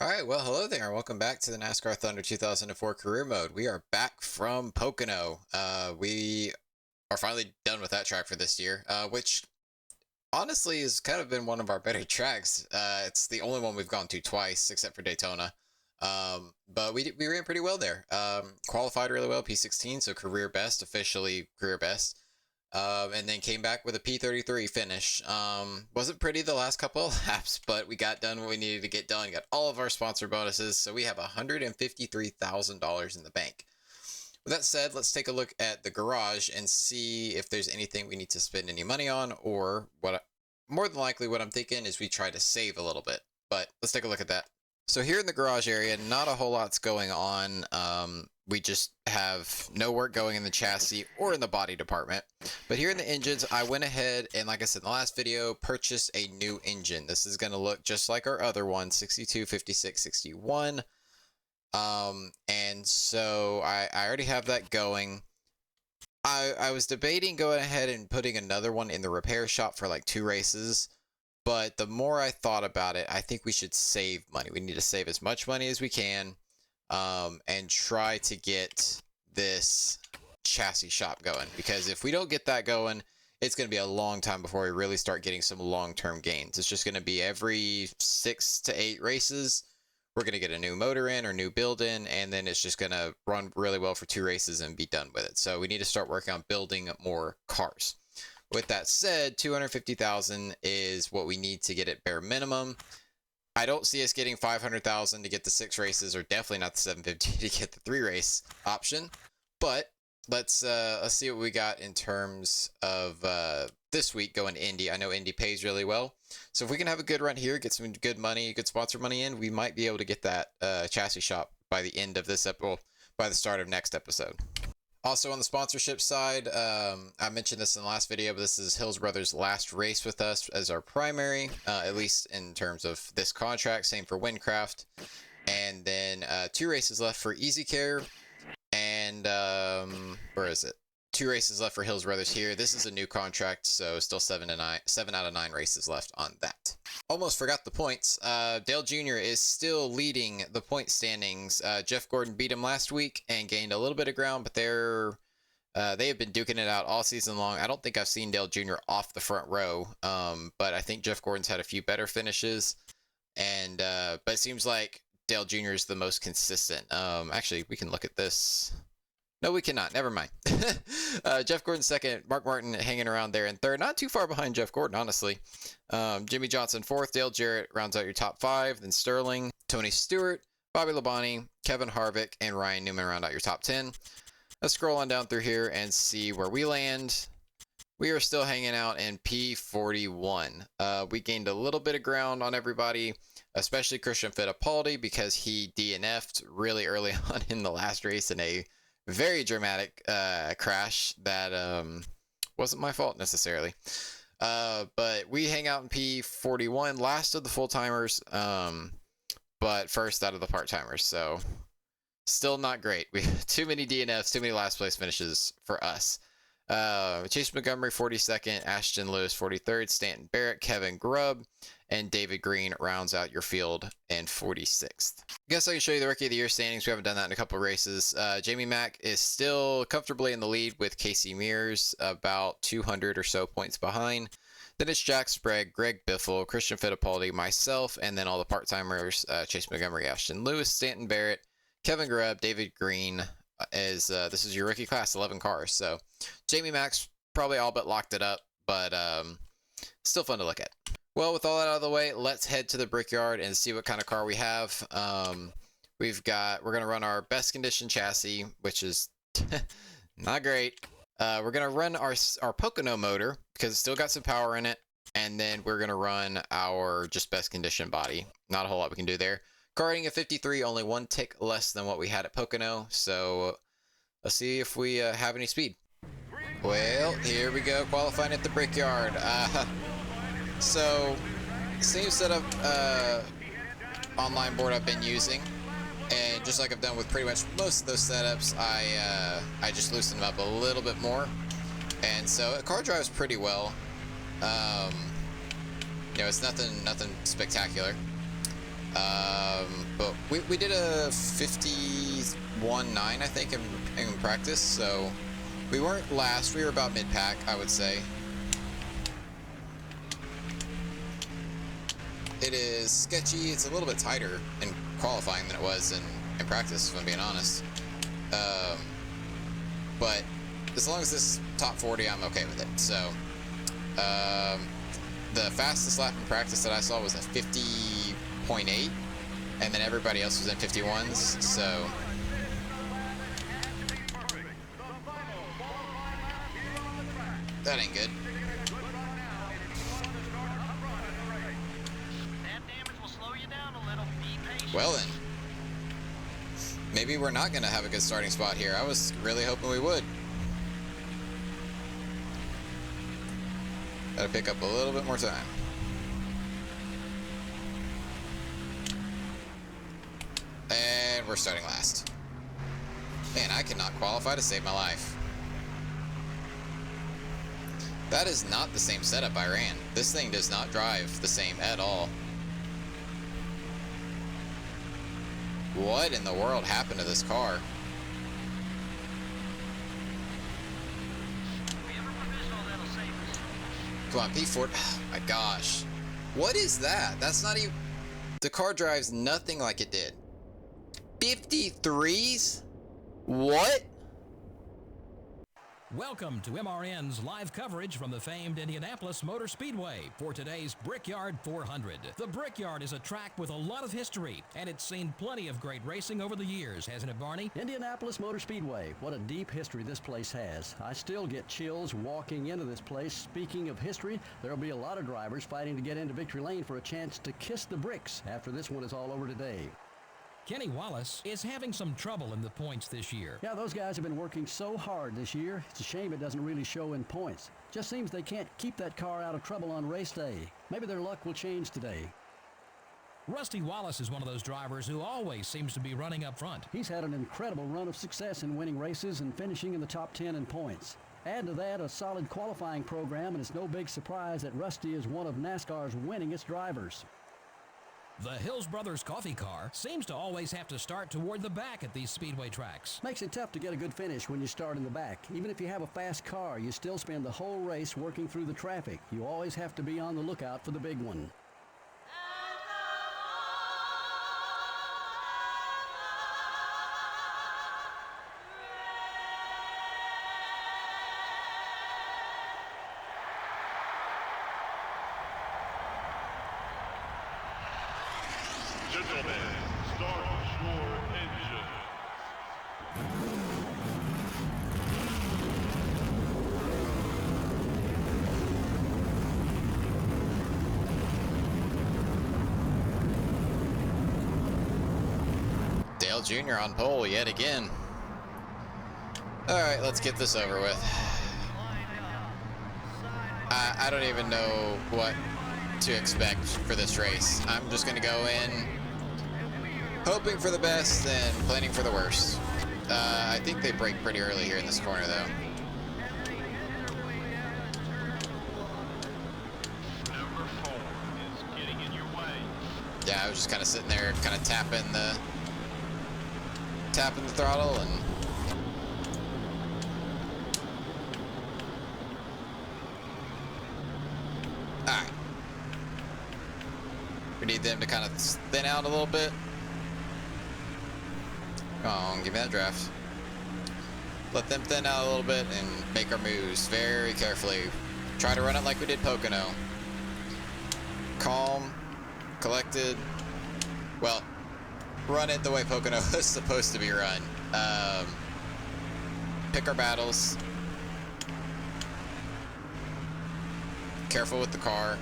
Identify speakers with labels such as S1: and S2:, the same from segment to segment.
S1: All right, well, hello there, and welcome back to the NASCAR Thunder 2004 Career Mode. We are back from Pocono. We are finally done with that track for this year, which honestly has kind of been one of our better tracks. It's the only one we've gone to twice, except for Daytona. But we ran pretty well there. Qualified really well, P16, so career best, officially career best. And then came back with a P33 finish. Wasn't pretty the last couple of laps, but we got done what we needed to get done. Got all of our sponsor bonuses, so we have $153,000 in the bank. With that said, let's take a look at the garage and see if there's anything we need to spend any money on, or more than likely what I'm thinking is we try to save a little bit. But let's take a look at that. So here in the garage area, not a whole lot's going on. We just have no work going in the chassis or in the body department. But here in the engines, I went ahead and, like I said in the last video, purchased a new engine. This is going to look just like our other one, 62, 56, 61. And so I already have that going. I was debating going ahead and putting another one in the repair shop for like 2 races. But the more I thought about it, I think we should save money. We need to save as much money as we can, and try to get this chassis shop going. Because if we don't get that going, it's going to be a long time before we really start getting some long-term gains. It's just going to be every 6 to 8 races, we're going to get a new motor in or new build in, and then it's just going to run really well for 2 races and be done with it. So we need to start working on building more cars. With that said, 250,000 is what we need to get at bare minimum. I don't see us getting 500,000 to get the 6 races, or definitely not the 750 to get the 3 race option. But let's see what we got in terms of this week going to Indy. I know Indy pays really well, so if we can have a good run here, get some good money, good sponsor money in, we might be able to get that chassis shop by the end of this episode, by the start of next episode. Also on the sponsorship side, I mentioned this in the last video, but this is Hills Brothers' last race with us as our primary, at least in terms of this contract. Same for Windcraft. And then 2 races left for Easy Care. And where is it? 2 races left for Hills Brothers here. This is a new contract, so still 7 out of 9 races left on that. Almost forgot the points. Dale Jr. is still leading the point standings. Jeff Gordon beat him last week and gained a little bit of ground, but they have been duking it out all season long. I don't think I've seen Dale Jr. off the front row, but I think Jeff Gordon's had a few better finishes. And but it seems like Dale Jr. is the most consistent. Actually, we can look at this. No, we cannot. Never mind. Jeff Gordon second. Mark Martin hanging around there in third. Not too far behind Jeff Gordon, honestly. Jimmy Johnson fourth. Dale Jarrett rounds out your top 5. Then Sterling, Tony Stewart, Bobby Labonte, Kevin Harvick, and Ryan Newman round out your top 10. Let's scroll on down through here and see where we land. We are still hanging out in P41. We gained a little bit of ground on everybody, especially Christian Fittipaldi, because he DNF'd really early on in the last race in a very dramatic crash that wasn't my fault necessarily. But we hang out in P41, last of the full-timers, but first out of the part-timers. So still not great. We have too many DNFs, too many last place finishes for us. Chase Montgomery 42nd, Ashton Lewis 43rd, Stanton Barrett, Kevin Grubb, and David Green rounds out your field in 46th. I guess I can show you the Rookie of the Year standings. We haven't done that in a couple of races. Jamie Mack is still comfortably in the lead with Casey Mears, about 200 or so points behind. Then it's Jack Sprague, Greg Biffle, Christian Fittipaldi, myself, and then all the part-timers, Chase Montgomery, Ashton Lewis, Stanton Barrett, Kevin Grubb, David Green. This is your rookie class, 11 cars. So Jamie Mack's probably all but locked it up, but still fun to look at. Well, with all that out of the way, let's head to the Brickyard and see what kind of car we have. We're going to run our best condition chassis, which is not great. We're going to run our Pocono motor because it's still got some power in it. And then we're going to run our just best condition body. Not a whole lot we can do there. Car rating of 53, only 1 tick less than what we had at Pocono. So let's see if we have any speed. Well, here we go, qualifying at the Brickyard. So, same setup online board I've been using, and just like I've done with pretty much most of those setups, I just loosened them up a little bit more, and so the car drives pretty well. You know, it's nothing spectacular. We did a 51.9, I think, in practice, so we weren't last. We were about mid-pack, I would say. It is sketchy. It's a little bit tighter in qualifying than it was in practice, if I'm being honest. But as long as this top 40, I'm okay with it. So, the fastest lap in practice that I saw was a 50.8, and then everybody else was in 51s. So, that ain't good. Well then, maybe we're not going to have a good starting spot here. I was really hoping we would. Gotta pick up a little bit more time. And we're starting last. Man, I cannot qualify to save my life. That is not the same setup I ran. This thing does not drive the same at all. What in the world happened to this car? Come on, P4. Oh my gosh. What is that? That's not even... The car drives nothing like it did. 53s? What?
S2: Welcome to MRN's live coverage from the famed Indianapolis Motor Speedway for today's Brickyard 400. The Brickyard is a track with a lot of history, and it's seen plenty of great racing over the years, hasn't it, Barney?
S3: Indianapolis Motor Speedway. What a deep history this place has. I still get chills walking into this place. Speaking of history, there'll be a lot of drivers fighting to get into victory lane for a chance to kiss the bricks after this one is all over today.
S2: Kenny Wallace is having some trouble in the points this year.
S3: Yeah, those guys have been working so hard this year. It's a shame it doesn't really show in points. Just seems they can't keep that car out of trouble on race day. Maybe their luck will change today.
S2: Rusty Wallace is one of those drivers who always seems to be running up front.
S3: He's had an incredible run of success in winning races and finishing in the top 10 in points. Add to that a solid qualifying program, and it's no big surprise that Rusty is one of NASCAR's winningest drivers.
S2: The Hills Brothers coffee car seems to always have to start toward the back at these speedway tracks.
S3: Makes it tough to get a good finish when you start in the back. Even if you have a fast car, you still spend the whole race working through the traffic. You always have to be on the lookout for the big one.
S4: Gentlemen, start your engine.
S1: Dale Jr. on pole yet again. Alright, let's get this over with. I don't even know what to expect for this race. I'm just going to go in hoping for the best and planning for the worst. I think they brake pretty early here in this corner, though.
S4: Number 4 is getting in your way.
S1: Yeah, I was just kind of sitting there, kind of tapping the throttle, and all right. We need them to kind of thin out a little bit. Come on, give me that draft. Let them thin out a little bit and make our moves very carefully. Try to run it like we did Pocono. Calm, collected. Well, run it the way Pocono was supposed to be run. Pick our battles. Careful with the car.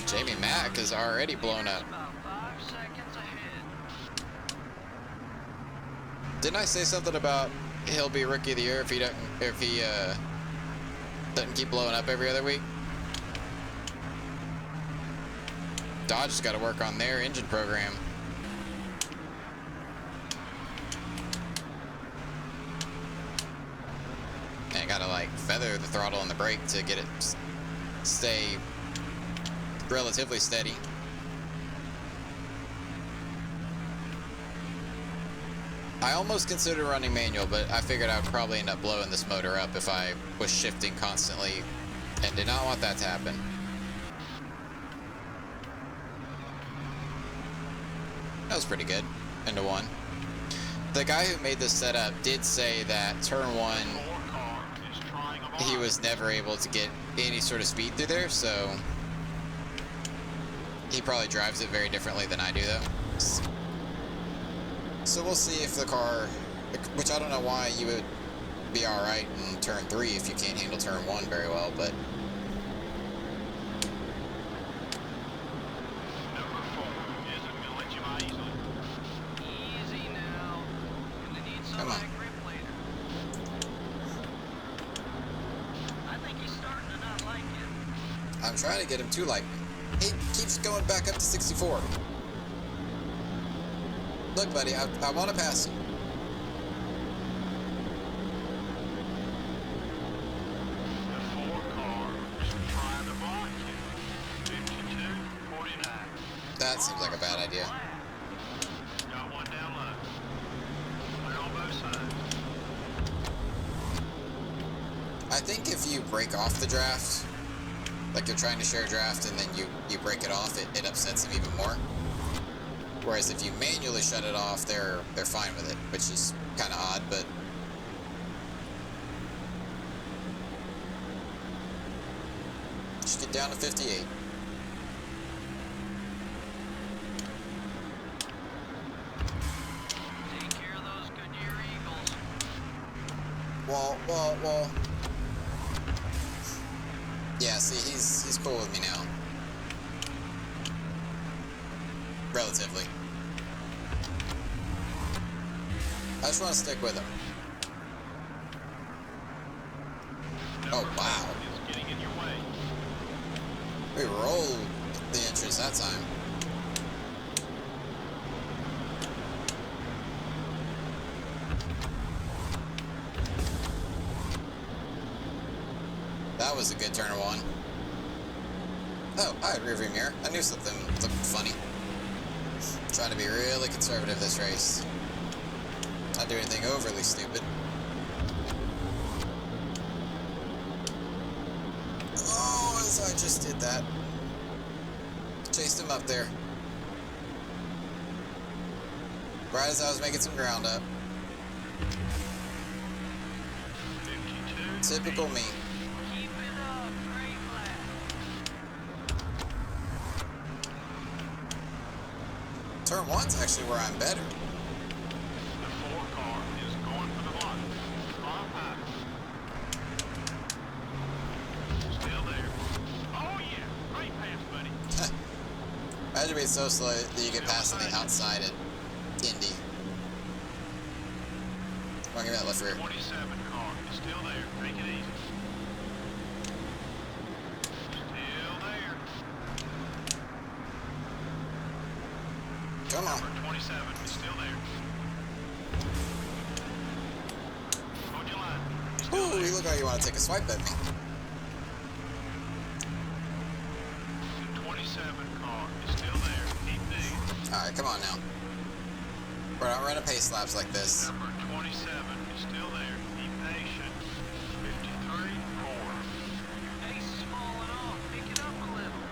S4: 54.22.
S1: Jamie Mack is already blown up. Didn't I say something about he'll be Rookie of the Year if he doesn't keep blowing up every other week? Dodge has got to work on their engine program. And got to like feather the throttle and the brake to get it stay relatively steady. I almost considered running manual, but I figured I would probably end up blowing this motor up if I was shifting constantly, and did not want that to happen. That was pretty good. Into one. The guy who made this setup did say that turn one, he was never able to get any sort of speed through there, so he probably drives it very differently than I do, though. So we'll see if the car, which I don't know why you would be alright in turn 3 if you can't handle turn 1 very well, but...
S4: Number 4 isn't going to let you out easily.
S5: Easy now. Gonna need some
S1: Come on.
S5: back grip later. I think he's starting to not like it.
S1: I'm trying to get him to like me. He keeps going back up to 64. Look, buddy, I want to pass you.
S4: The 4 car is trying to block you. 52-49.
S1: That seems like a bad idea.
S4: Got one down low. Clear on both sides.
S1: I think if you break off the draft, like you're trying to share a draft and then you break it off, it upsets him even more. Whereas if you manually shut it off, they're fine with it, which is kind of odd, but... Just get down to 58.
S5: Take care of those Goodyear Eagles.
S1: Well. Yeah, see, he's cool with me now. Relatively. I just want to stick with him. Oh, wow.
S4: Is getting in your way.
S1: We rolled the entrance that time. That was a good turn of one. Oh, hi, rearview mirror. I knew something looked funny. Trying to be really conservative this race. Not do anything overly stupid. Oh, as I just did that. Chased him up there. Right as I was making some ground up.
S4: 52.
S1: Typical me.
S5: Keep it up. Great lap.
S1: Turn one's actually where I'm better.
S4: The 4 car is going for the block. On high. Still there. Oh yeah, great pass, buddy.
S1: Imagine being so slow that you get past on the outside at Indy. Come on, give me that left rear.
S4: 27 car is still there. Take it easy. Still there.
S1: Come on.
S4: Number 27 is still there. Hold your line. He's still
S1: Ooh,
S4: there.
S1: you look like you want to take a swipe at me.
S4: The 27 car is still there. Keep digging.
S1: Alright, come on now. We're not running pace laps like this.
S4: Number 27 is still there. Be patient. 53, 4.
S5: Pace is falling off. Pick it up a little.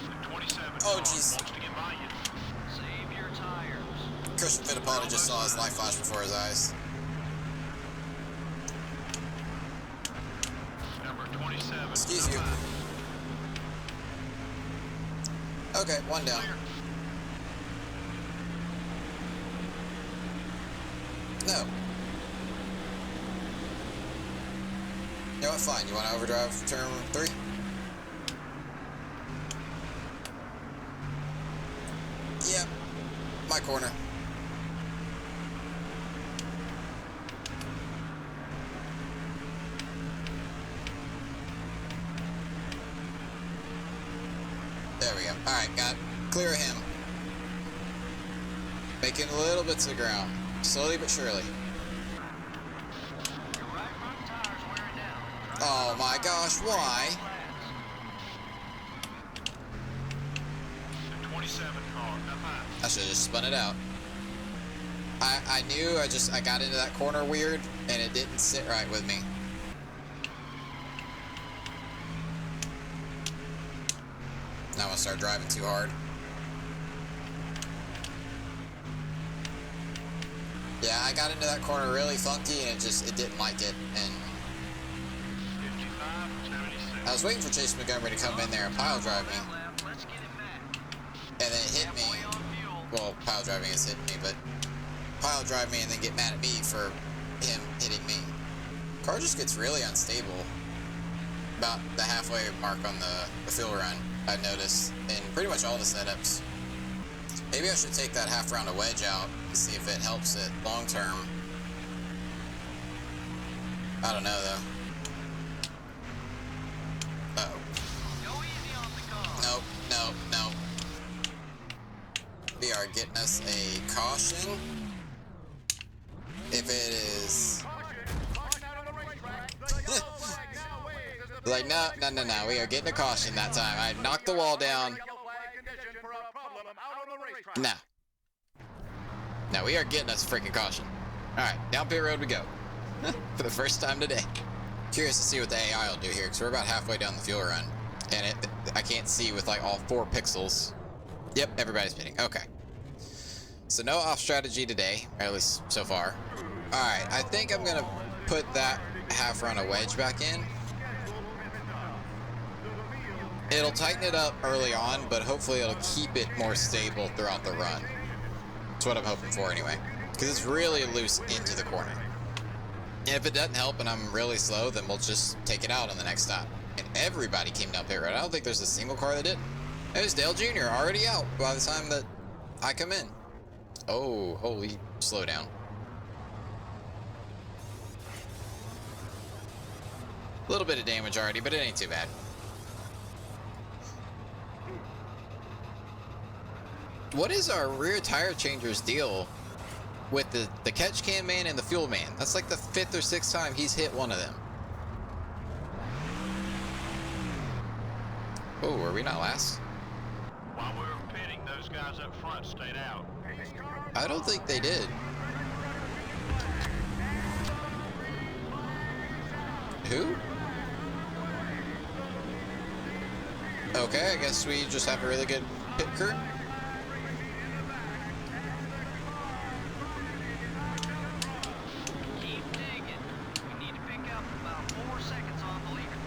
S4: The 27
S1: Oh,
S4: car
S1: jeez.
S4: wants to get by you.
S5: Save your tires.
S1: Christian Fittipaldi just saw his life flash before his eyes.
S4: Number 27.
S1: Excuse you. Okay, one down.
S4: Clear.
S1: No. You know what? Fine. You want to overdrive for turn 3? Yep. My corner. There we go. Alright, got clear of him. Making little bits of ground. Slowly but surely.
S5: Your right front tire's wearing down.
S1: Oh my gosh, why?
S4: 27 car, up high.
S1: I should have just spun it out. I knew I got into that corner weird and it didn't sit right with me. Now I'm gonna start driving too hard. Yeah, I got into that corner really funky and it didn't like it. And
S4: 55, 76.
S1: I was waiting for Chase Montgomery to come in there and pile drive me.
S5: Let's get it back.
S1: And then it hit me.
S5: Halfway on fuel.
S1: Well, pile driving is hitting me, but pile drive me and then get mad at me for him hitting me. Car just gets really unstable about the halfway mark on the fuel run, I noticed, in pretty much all the setups. Maybe I should take that half round of wedge out and see if it helps it long term. I don't know though. Uh-oh.
S5: Go easy on the car.
S1: Nope, nope, nope. We are getting us a caution. If it is... Like, no, we are getting a caution that time. I knocked the wall down. Nah. Now we are getting us a freaking caution. Alright, down pit road we go. For the first time today. Curious to see what the AI will do here, because we're about halfway down the fuel run. And I can't see with like all 4 pixels. Yep, everybody's pitting. Okay. So no off strategy today, or at least so far. Alright, I think I'm gonna put that half round of wedge back in. It'll tighten it up early on, but hopefully it'll keep it more stable throughout the run. That's what I'm hoping for anyway. Because it's really loose into the corner. And if it doesn't help and I'm really slow, then we'll just take it out on the next stop. And everybody came down pit road. I don't think there's a single car that didn't. There's Dale Jr. already out by the time that I come in. Oh, holy slow down. A little bit of damage already, but it ain't too bad. What is our rear tire changer's deal with the catch can man and the fuel man? That's like the 5th or 6th time he's hit one of them. Oh, were we not last?
S4: While we were pitting, those guys up front stayed out.
S1: I don't think they did. Who? Okay, I guess we just have a really good pit crew.
S5: Keep digging. We need to pick up about 4 seconds on the leader.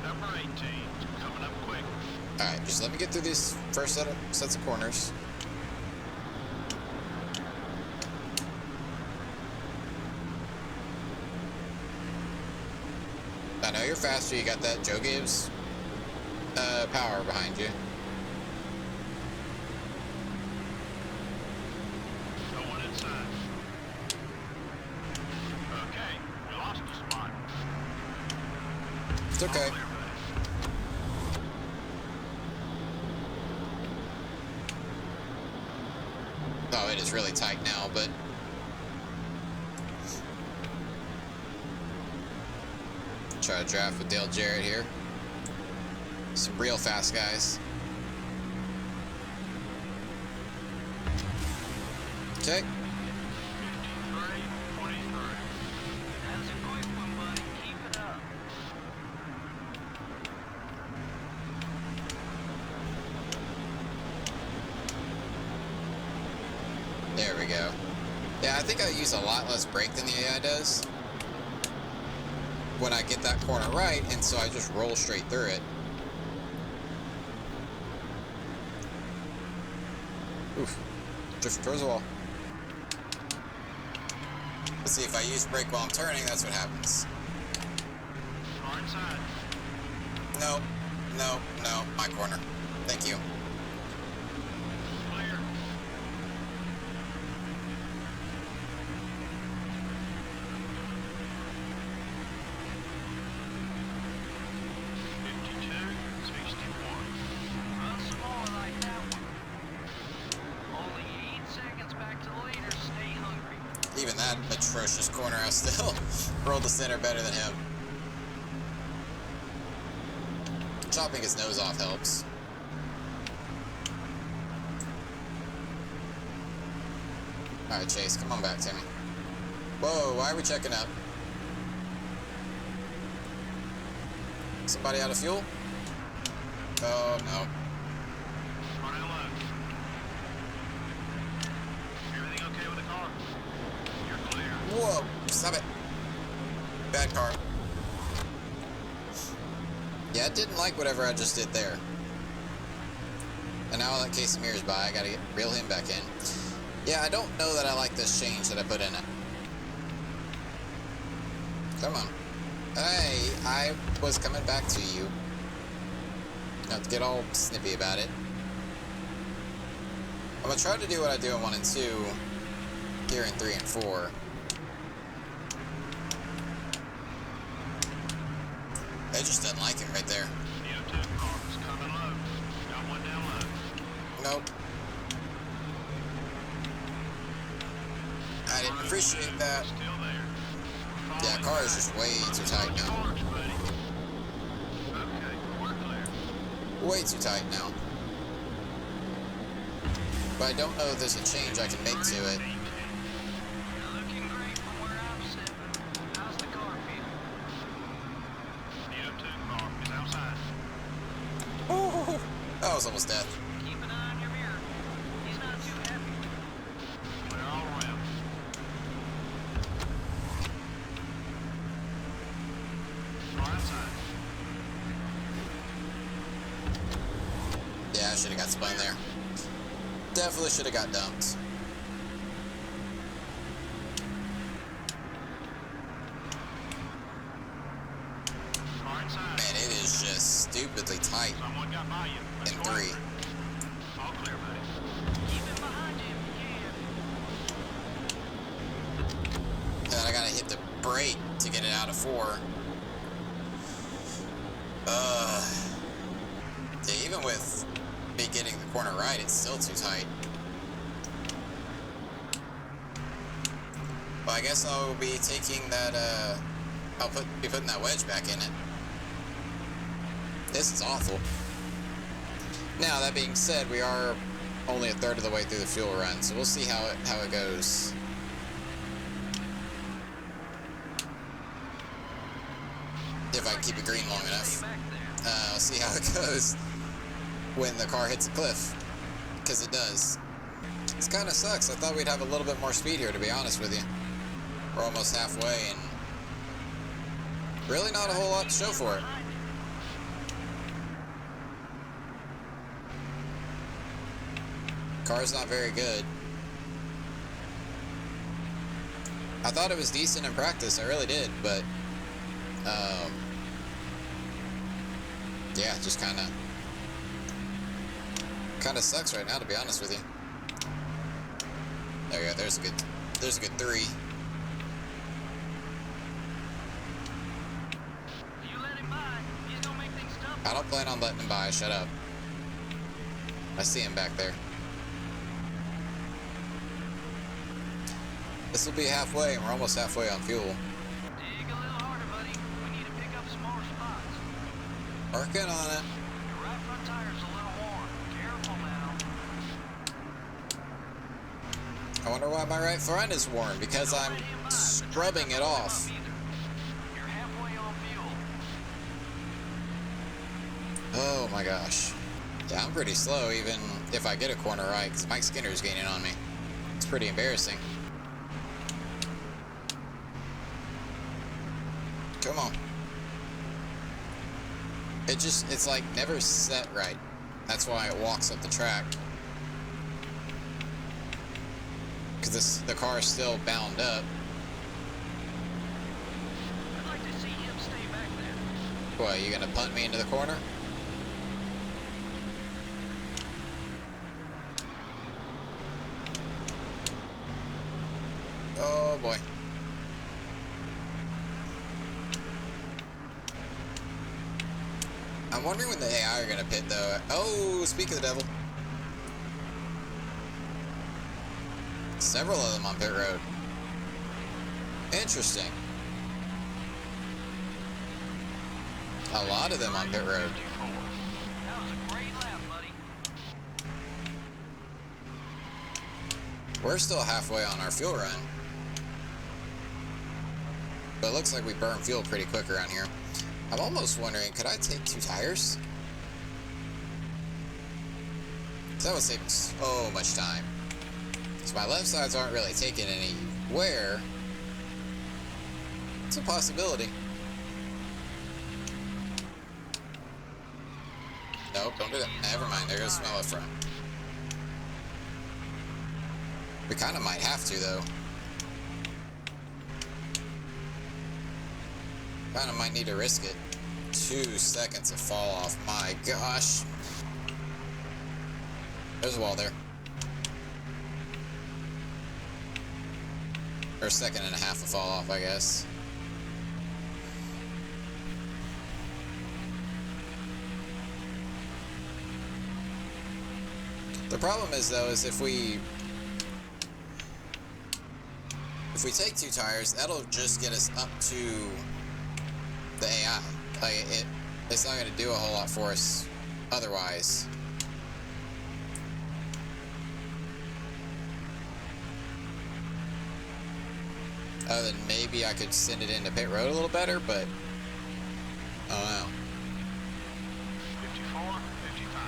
S4: Number 18, coming up quick.
S1: Alright, just let me get through these first sets of corners. I know you're faster, you got that Joe Gibbs power behind you.
S4: Going inside. Okay, we lost the spot.
S1: It's okay. Oh, it is really tight now, but try to draft with Dale Jarrett here. Some real fast guys. Okay.
S4: 53, 23.
S5: That's a quick one, buddy. Keep it up.
S1: There we go. Yeah, I think I use a lot less brake than the AI does when I get that corner right, and so I just roll straight through it. Oof. Drifting towards the wall. Let's see, if I use brake while I'm turning, that's what happens.
S4: Far inside.
S1: No, no, no, my corner. Thank you.
S4: Clear.
S5: Run smaller like that one. Only 8 seconds back to the leader. Stay hungry.
S1: Even that atrocious corner, I still rolled the center better than him. Chopping his nose off helps. Alright, Chase, come on back to me. Whoa, why are we checking up? Somebody out of fuel? Oh, no.
S4: Run out low. Everything okay with the car? You're clear.
S1: Whoa, stop it. Bad car. Yeah, I didn't like whatever I just did there. And now that Casimir's by, I gotta reel him back in. Yeah, I don't know that I like this change that I put in it. Come on. Hey, I was coming back to you. Not to get all snippy about it. I'm gonna try to do what I do in 1 and 2 here in 3 and 4. They just doesn't like him right there.
S4: CO2 car is coming low. Got one down low.
S1: Nope. I didn't appreciate that.
S4: Still there.
S1: Yeah, car is just way too tight now.
S4: Cars, buddy. Okay, we're clear.
S1: Way too tight now. But I don't know if there's a change I can make to it.
S5: Looking great from where I'm sitting. How's the car feel?
S4: CO2 car is outside.
S1: Oh, that was almost death.
S5: Keep an eye on your mirror. He's not too happy.
S4: Clear all around. Car outside.
S1: Yeah, I should have got spun there. Definitely should have got dumped.
S4: Car inside.
S1: Man, it is just stupidly tight
S4: Someone got by you. Let's
S1: in
S4: go
S1: 3.
S4: after it. All clear, buddy.
S5: Keep him behind you if you can.
S1: Then I gotta hit the brake to get it out of 4. Yeah, even with me getting the corner right, it's still too tight. Well, I guess I'll be taking that, I'll be putting that wedge back in it. This is awful. Now, that being said, we are only a third of the way through the fuel run, so we'll see how it goes. If I can keep it green long enough.
S5: Stay back there.
S1: I'll see how it goes when the car hits a cliff, because it does. It kind of sucks. I thought we'd have a little bit more speed here, to be honest with you. We're almost halfway, and really not a whole lot to show for it. Car's not very good. I thought it was decent in practice, I really did, but yeah, just kind of sucks right now, to be honest with you. There we go. There's a good 3.
S5: You let him by, he's gonna make things tough.
S1: I don't plan on letting him by. Shut up. I see him back there. This will be halfway, and we're almost halfway on fuel.
S5: Dig a little harder, buddy. We need to pick up some more spots.
S1: Working on it.
S5: Your right front tire's a little worn. Careful now.
S1: I wonder why my right front is worn, because I'm scrubbing it off.
S5: You're halfway on fuel.
S1: Oh my gosh. Yeah, I'm pretty slow, even if I get a corner right, because Mike Skinner's gaining on me. It's pretty embarrassing. Come on. It's like never set right. That's why it walks up the track. Because the car is still bound up.
S5: I'd like to see him stay back there.
S1: What, you gonna punt me into the corner? Oh boy. I'm wondering when the AI are gonna pit though. Oh, speak of the devil. Several of them on pit road. Interesting. A lot of them on pit road.
S5: That was a great lap, buddy.
S1: We're still halfway on our fuel run. But it looks like we burn fuel pretty quick around here. I'm almost wondering, could I take 2 tires? That would save me so much time. So my left sides aren't really taking anywhere. It's a possibility. Nope, don't do that. Never mind, there goes smell up front. We kind of might have to, though. Kind of might need to risk it. 2 seconds of fall off. My gosh. There's a wall there. Or a second and a half of fall off, I guess. The problem is, though, is if we take 2 tires, that'll just get us up to the AI. Like, it's not going to do a whole lot for us otherwise. Other than maybe I could send it into pit road a little better, but I don't know.
S4: 54, 55.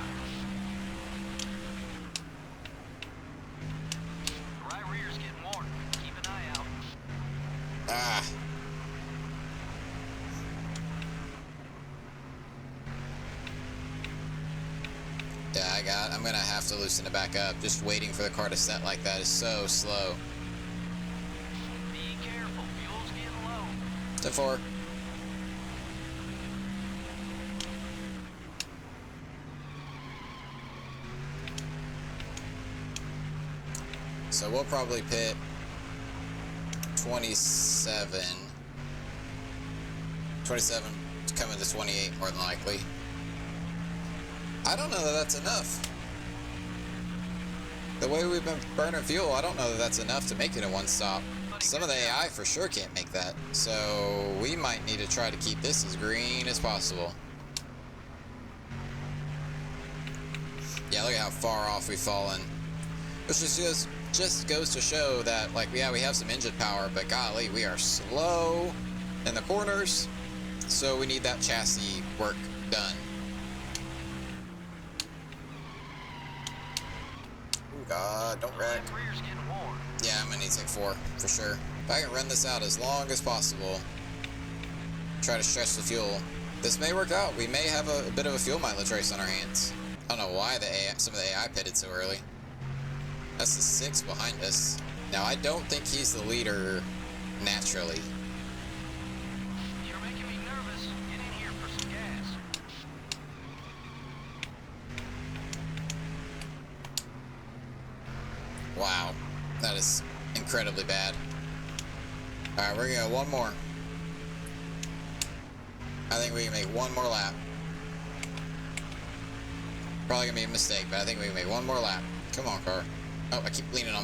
S5: The right rear's getting warm. Keep an eye out.
S1: Ah. Yeah, I'm gonna have to loosen it back up. Just waiting for the car to set like that is so slow.
S5: Be careful. Fuel's getting low.
S1: 10-4. So we'll probably pit 27. 27 coming to 28 more than likely. I don't know that that's enough. The way we've been burning fuel, I don't know that that's enough to make it a one stop. Some of the AI for sure can't make that. So we might need to try to keep this as green as possible. Yeah, look at how far off we've fallen. Which just goes to show that, like, yeah, we have some engine power, but golly, we are slow in the corners. So we need that chassis work done. Oh God, don't wreck.
S5: Right rear's getting warm.
S1: Yeah, I'm gonna need to take 4 for sure. If I can run this out as long as possible, try to stretch the fuel, this may work out. We may have a bit of a fuel mileage race on our hands. I don't know why some of the AI pitted so early. That's the 6 behind us. Now, I don't think he's the leader naturally.
S5: You're making me nervous. Get in here for some gas.
S1: Wow, that is incredibly bad. Alright, we're gonna go one more. I think we can make one more lap. Probably gonna be a mistake, but I think we can make one more lap. Come on, car. Oh, I keep leaning on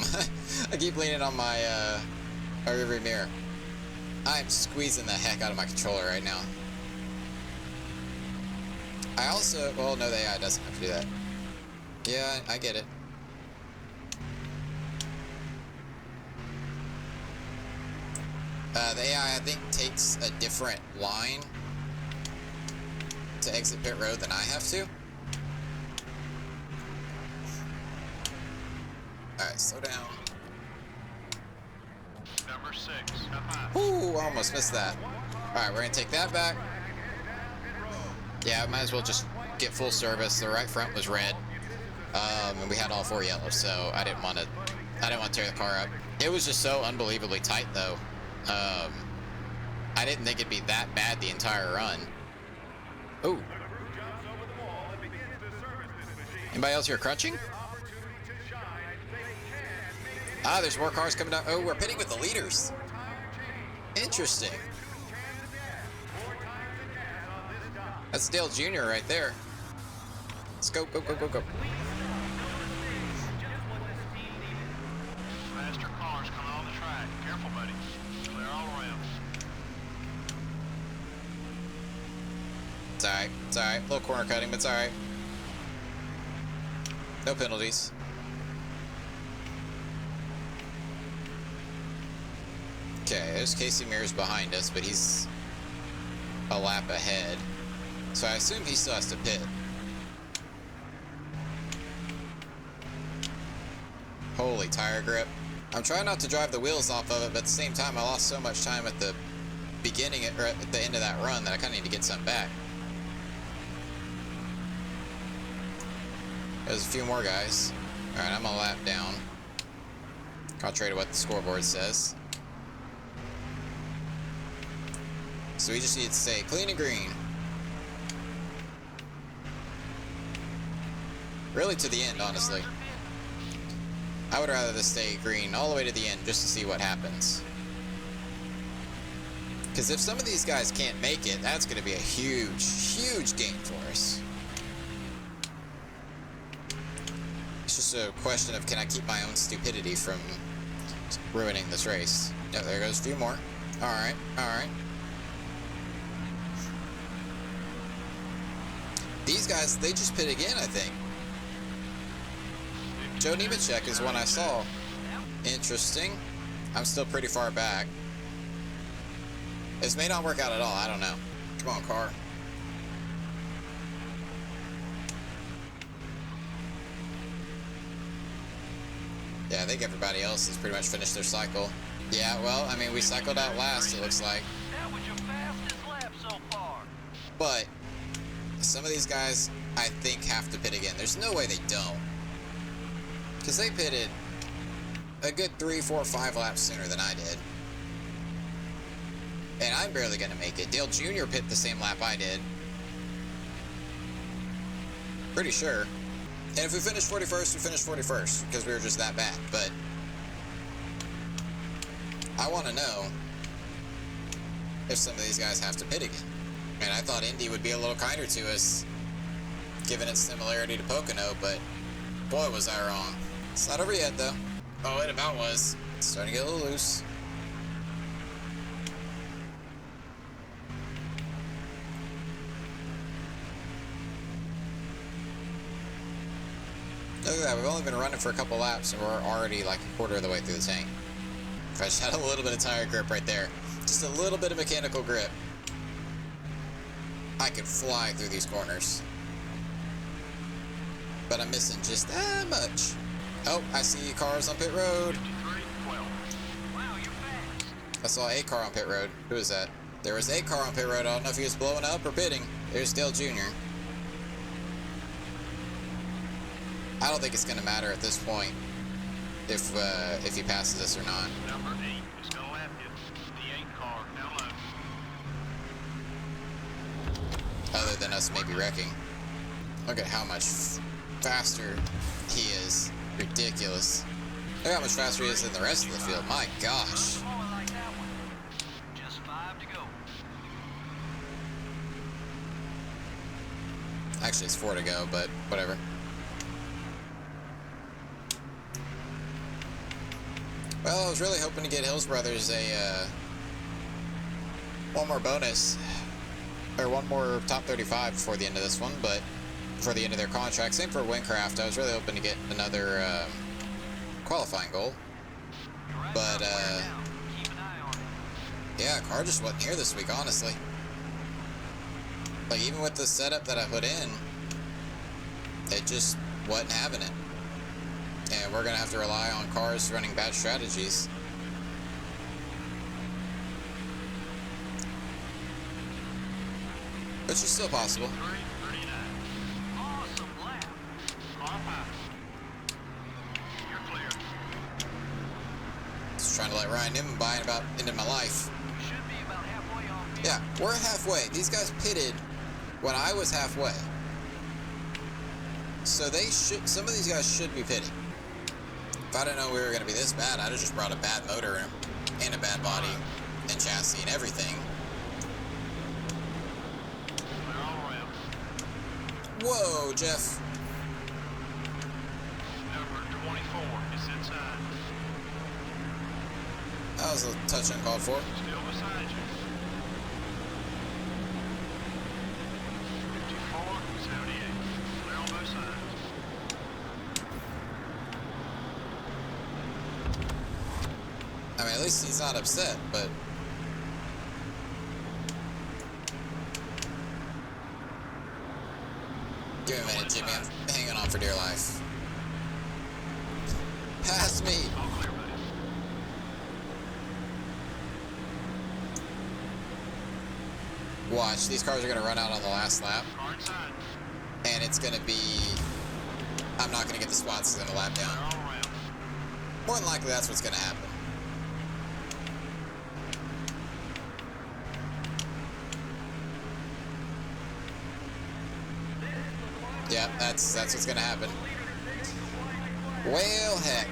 S1: my my rearview mirror. I'm squeezing the heck out of my controller right now. I also, well, no, the AI doesn't have to do that. Yeah, I get it. The AI, I think, takes a different line to exit pit road than I have to. Alright, slow down.
S4: Number 6. Up high.
S1: Ooh, I almost missed that. Alright, we're gonna take that back. Yeah, might as well just get full service. The right front was red. And we had all 4 yellows, so I didn't want to tear the car up. It was just so unbelievably tight, though. I didn't think it'd be that bad the entire run. Ooh. Anybody else here crunching? Ah, there's more cars coming down. Oh, we're pitting with the leaders. Interesting. That's Dale Jr. right there. Let's go, go, go, go, go.
S4: Faster cars coming on the track. Careful, buddy. Clear all around.
S1: It's alright. It's alright. Little corner cutting, but it's alright. No penalties. Okay, there's Casey Mears behind us, but he's a lap ahead. So I assume he still has to pit. Holy tire grip. I'm trying not to drive the wheels off of it, but at the same time, I lost so much time at the beginning, or at the end of that run, that I kind of need to get some back. There's a few more guys. Alright, I'm a lap down. Contrary to what the scoreboard says. So we just need to stay clean and green. Really to the end, honestly. I would rather this stay green all the way to the end just to see what happens. Because if some of these guys can't make it, that's going to be a huge, huge gain for us. It's just a question of, can I keep my own stupidity from ruining this race? Yeah, there goes a few more. Alright, alright. These guys, they just pit again, I think. Joe Nemechek is one I saw. Interesting. I'm still pretty far back. This may not work out at all. I don't know. Come on, car. Yeah, I think everybody else has pretty much finished their cycle. Yeah, well, I mean, we cycled out last, it looks like.
S5: That was your fastest lap so far.
S1: But some of these guys, I think, have to pit again. There's no way they don't. Because they pitted a good 3, 4, 5 laps sooner than I did. And I'm barely going to make it. Dale Jr. pit the same lap I did. Pretty sure. And if we finish 41st, we finish 41st. Because we were just that bad. But I want to know if some of these guys have to pit again. And I thought Indy would be a little kinder to us, given its similarity to Pocono, but boy, was I wrong. It's not over yet, though. Oh, it about was. It's starting to get a little loose. Look at that, we've only been running for a couple laps and we're already like a quarter of the way through the tank. If I just had a little bit of tire grip right there. Just a little bit of mechanical grip. I could fly through these corners. But I'm missing just that much. Oh, I see cars on pit road.
S4: 53-12.
S5: Wow, you're fast.
S1: I saw a car on pit road. Who is that? There was a car on pit road. I don't know if he was blowing up or pitting. There's Dale Jr. I don't think it's going to matter at this point if he passes us or not.
S4: Number 8 is going to lap you. The 8 car down low.
S1: Other than us maybe wrecking. Look at how much faster he is. Ridiculous. Look how much faster he is than the rest of the field. My gosh.
S5: Come on like that one. Just 5 to go.
S1: Actually, it's 4 to go, but whatever. Well, I was really hoping to get Hills Brothers a one more bonus, or one more top 35 before the end of this one, but for the end of their contract. Same for Wincraft. I was really hoping to get another qualifying goal, but
S5: Keep an eye on it.
S1: yeah, car just wasn't here this week, honestly. Like, even with the setup that I put in, it just wasn't having it. And we're going to have to rely on cars running bad strategies. Which is still possible.
S4: 39.
S5: Awesome lap.
S4: Car pass. You're clear.
S1: Just trying to let Ryan Newman by and about ended my life.
S5: We should be about halfway on pit.
S1: Yeah, we're halfway. These guys pitted when I was halfway. So they should, some of these guys should be pitting. If I didn't know we were going to be this bad, I'd have just brought a bad motor and a bad body and chassis and everything.
S4: They're all around.
S1: Whoa, Jeff.
S4: Number 24 is inside.
S1: That was a touch uncalled for.
S4: Still beside you. 54, 78. They're on both sides.
S1: I mean, at least he's not upset, but... Give me a minute, Jimmy. I'm hanging on for dear life. Pass me!
S4: All clear, buddy.
S1: Watch, these cars are going to run out on the last lap,
S4: Car inside.
S1: and it's going to be... I'm not going to get the spots in the lap
S4: They're
S1: down.
S4: all around.
S1: More than likely, that's what's going to happen. Yeah, that's what's going to happen. Well, heck.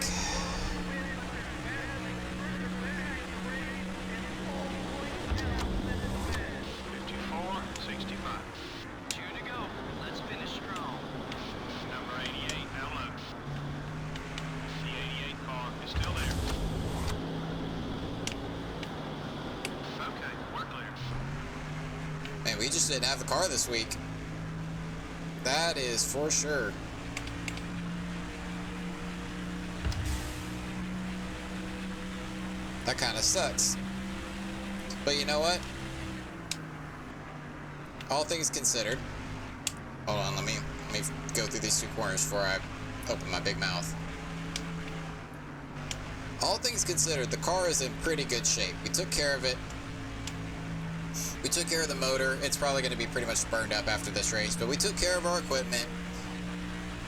S4: 54-65.
S5: 2 to go. Let's finish strong.
S4: Number 88, Hallowed. The 88 car is still there. Okay, we're clear.
S1: Man, we just didn't have the car this week. That is for sure. That kind of sucks. But you know what? All things considered. Hold on, let me go through these two corners before I open my big mouth. All things considered, the car is in pretty good shape. We took care of it. We took care of the motor. It's probably going to be pretty much burned up after this race, but we took care of our equipment.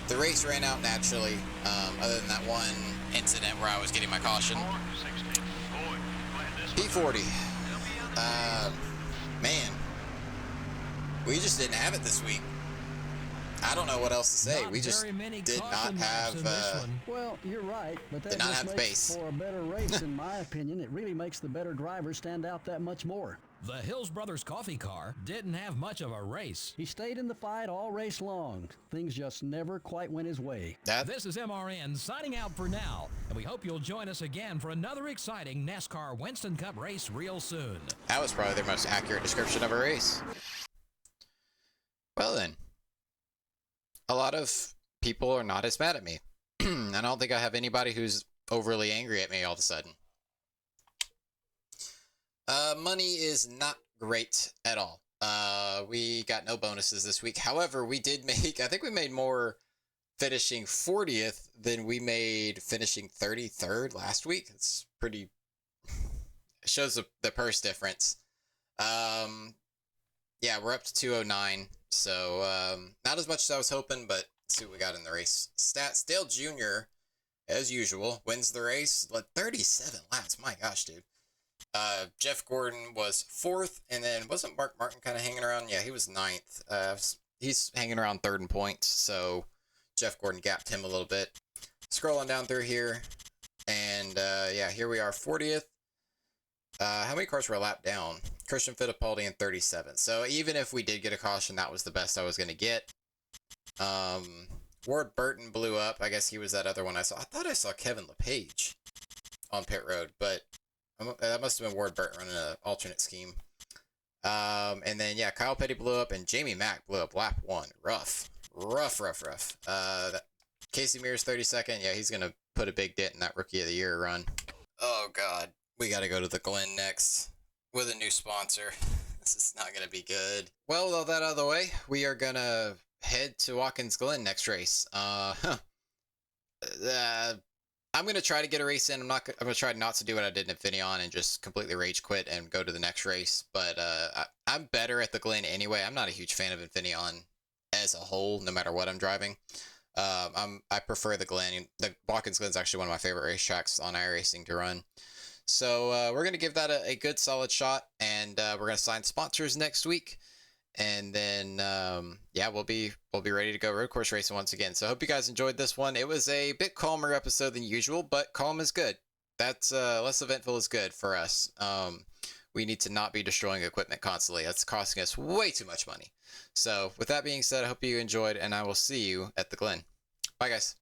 S1: The race ran out naturally, other than that one incident where I was getting my caution.
S4: 4-16. Boy, glad this
S1: P40.
S4: They'll be up.
S1: Man, we just didn't have it this week. I don't know what else to say.
S2: Not
S1: We just
S2: very many
S1: did not
S2: caution laps in this
S1: have.
S2: one.
S3: Well, you're right, but that
S1: Did not
S3: just
S1: have the
S3: makes
S1: base.
S3: for a better race, in my opinion. It really makes the better driver stand out that much more.
S2: The Hills Brothers coffee car didn't have much of a race.
S3: He stayed in the fight all race long. Things just never quite went his way.
S1: That
S2: This is MRN signing out for now, and we hope you'll join us again for another exciting NASCAR Winston Cup race real soon.
S1: that was probably their most accurate description of a race. Well then, a lot of people are not as mad at me. I don't think I have anybody who's overly angry at me all of a sudden. Money is not great at all. We got no bonuses this week. However, we did make, I think we made more finishing 40th than we made finishing 33rd last week. It's pretty, it shows the purse difference. Yeah, we're up to 209. So, not as much as I was hoping, but let's see what we got in the race. Stats, Dale Jr., as usual, wins the race. Led 37 laps. My gosh, dude. Jeff Gordon was 4th, and then wasn't Mark Martin kind of hanging around? Yeah, he was 9th. He's hanging around 3rd in points, so Jeff Gordon gapped him a little bit. Scrolling down through here, and yeah, here we are, 40th. How many cars were a lap down? Christian Fittipaldi in 37th. So even if we did get a caution, that was the best I was going to get. Ward Burton blew up. I guess he was that other one I saw. I thought I saw Kevin LePage on pit road, but that must have been Ward Burton running an alternate scheme. And then, yeah, Kyle Petty blew up, and Jamie Mack blew up lap 1. Rough. Casey Mears 32nd. Yeah, he's going to put a big dent in that Rookie of the Year run. Oh, God. We got to go to the Glen next with a new sponsor. This is not going to be good. Well, with all that out of the way, we are going to head to Watkins Glen next race. I'm going to try to get a race in. I'm going to try not to do what I did in Infineon and just completely rage quit and go to the next race. But I'm better at the Glen anyway. I'm not a huge fan of Infineon as a whole, no matter what I'm driving. I prefer the Glen. The Watkins Glen is actually one of my favorite racetracks on iRacing to run. So we're going to give that a good solid shot, and we're going to sign sponsors next week. And then, yeah, we'll be ready to go road course racing once again. So I hope you guys enjoyed this one. It was a bit calmer episode than usual, but calm is good. That's less eventful is good for us. We need to not be destroying equipment constantly. That's costing us way too much money. So with that being said, I hope you enjoyed, and I will see you at the Glen. Bye, guys.